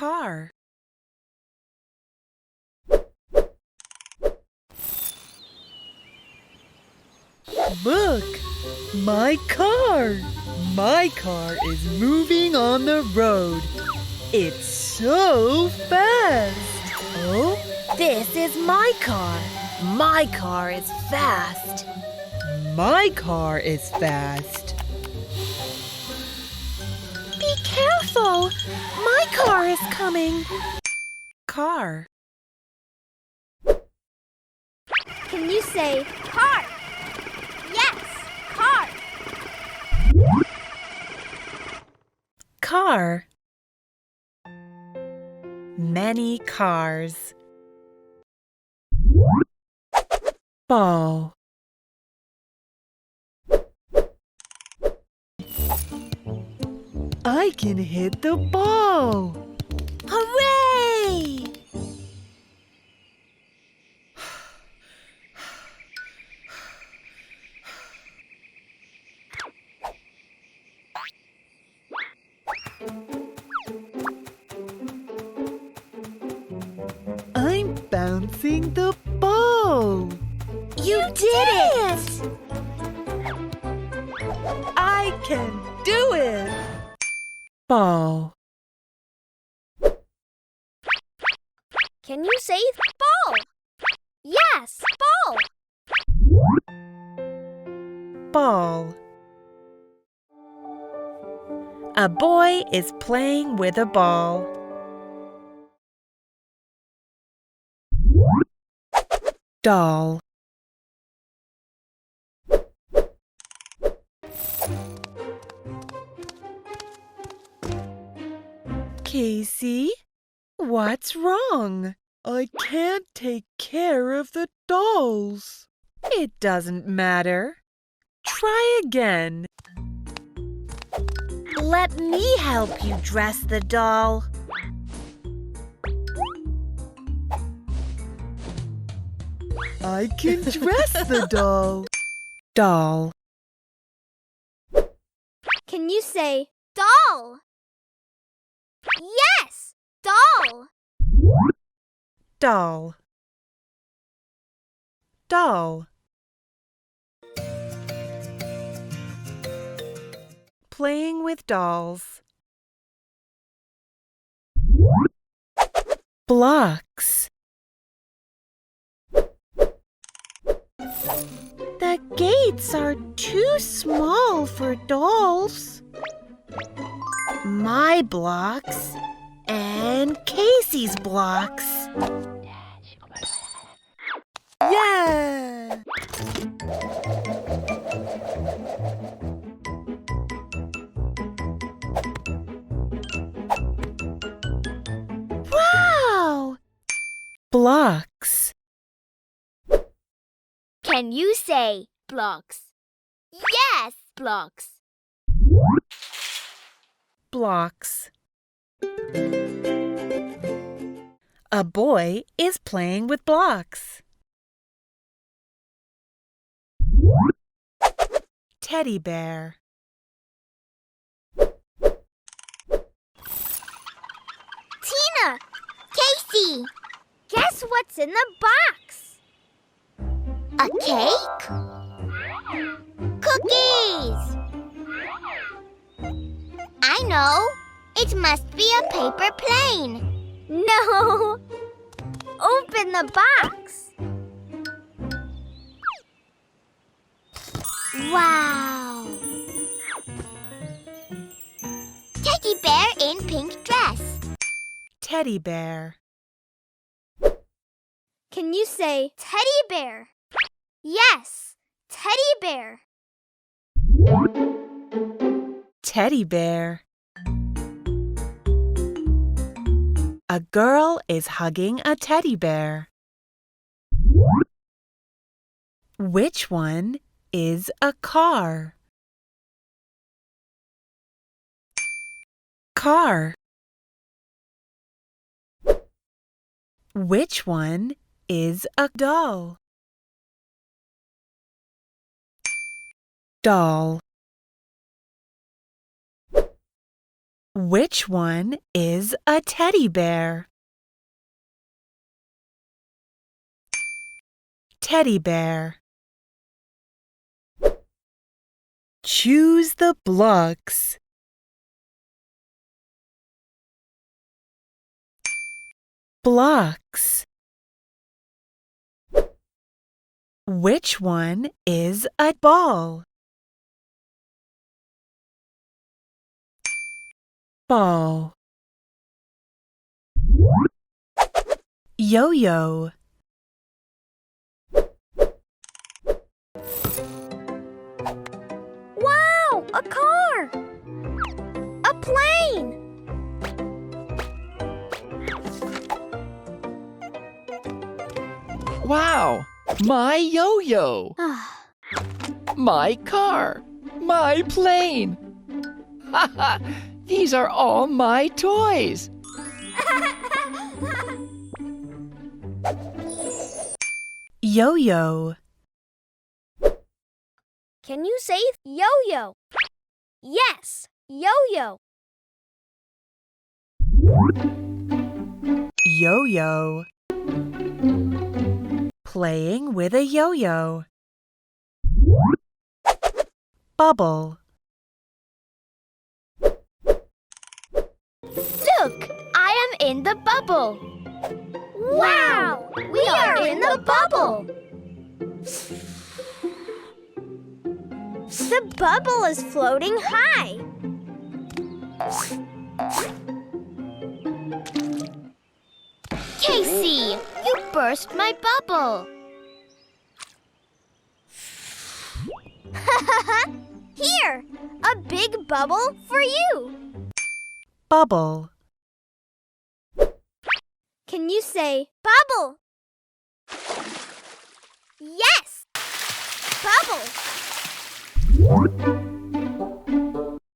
car. Look! My car! My car is moving on the road. It's so fast! Oh, this is my car. My car is fast. My car is fast. Be careful! My car is coming. Car. Can you say car? Yes, car. Car. Many cars. Ball. I can hit the ball. Hooray! I'm bouncing the ball. You did it! I can do it. Ball. Can you say ball? Yes, ball. Ball. A boy is playing with a ball. Doll. Casey, what's wrong? I can't take care of the dolls. It doesn't matter. Try again. Let me help you dress the doll. I can dress the doll. Doll. Can you say doll? Yes, doll. Doll. Doll. Playing with dolls. Blocks. The gates are too small for dolls. My blocks and Casey's blocks. Yeah! Wow! Blocks. Can you say blocks? Yes, blocks. Blocks. A boy is playing with blocks. Teddy bear. Tina! Casey! Guess what's in the box? A cake? Cookies! I know! It must be a paper plane! No! Open the box! Wow! Teddy bear in pink dress. Teddy bear. Can you say teddy bear? Yes, teddy bear. Teddy bear. A girl is hugging a teddy bear. Which one is a car? Car. Which one is a doll? Doll. Which one is a teddy bear? Teddy bear. Choose the blocks. Blocks. Which one is a ball? Ball. Yo-yo. Wow! A car! A plane! Wow! My yo-yo! My car! My plane! Ha ha! These are all my toys! Yo-yo. Can you say yo-yo? Yes, yo-yo. Yo-yo. Playing with a yo-yo. Bubble. Look, I am in the bubble. Wow! We are in the bubble. The bubble is floating high. Casey, you burst my bubble. Here, a big bubble for you. Bubble. Can you say bubble? Yes! Bubble!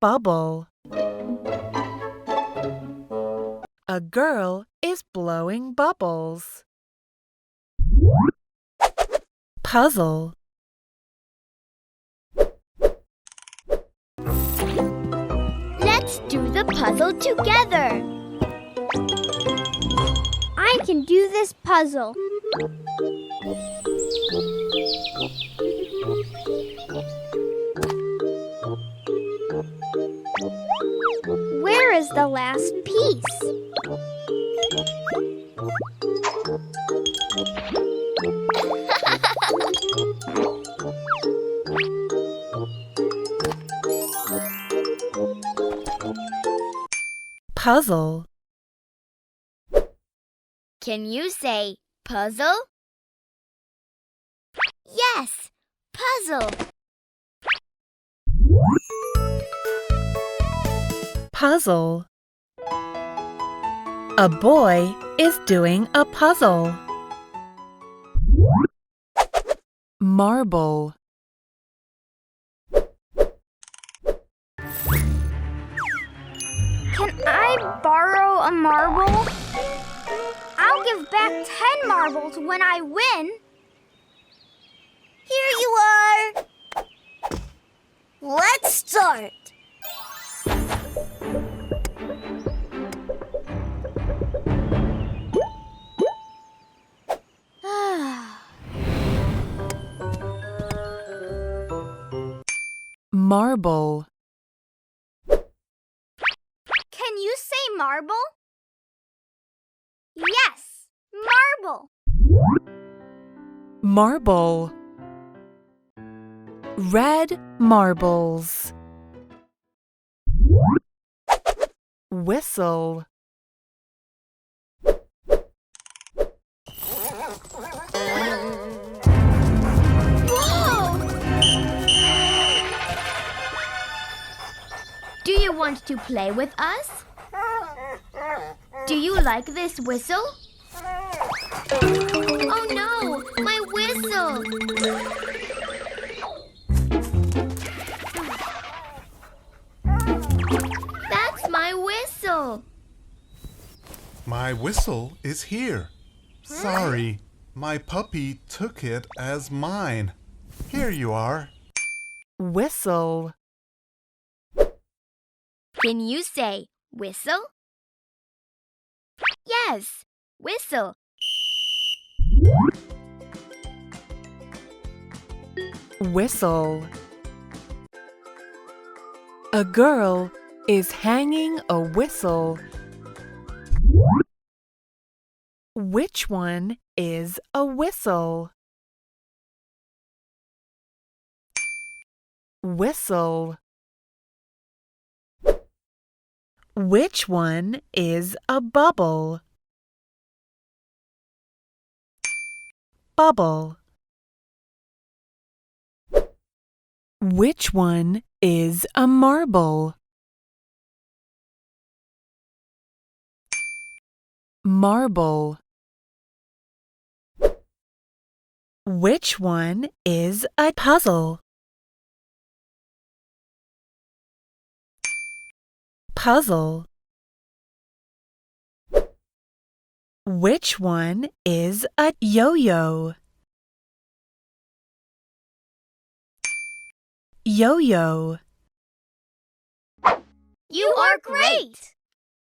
Bubble. A girl is blowing bubbles. Puzzle. Let's do the puzzle together. I can do this puzzle. Where is the last piece? Puzzle. Can you say puzzle? Yes, puzzle. Puzzle. A boy is doing a puzzle. Marble. Can I borrow a marble? I'll give back 10 marbles when I win. Here you are. Let's start. Marble. Can you say marble? Yes, marble. Marble. Red marbles. Whistle. Whoa! Do you want to play with us? Do you like this whistle? Oh no, my whistle! That's my whistle! My whistle is here. Sorry, my puppy took it as mine. Here you are. Whistle. Can you say Whistle? Yes, whistle. Whistle. A girl is hanging a whistle. Which one is a whistle? Whistle. Which one is a bubble? Bubble. Which one is a marble? Marble. Which one is a puzzle? Puzzle. Which one is a yo-yo? Yo-yo. You are great!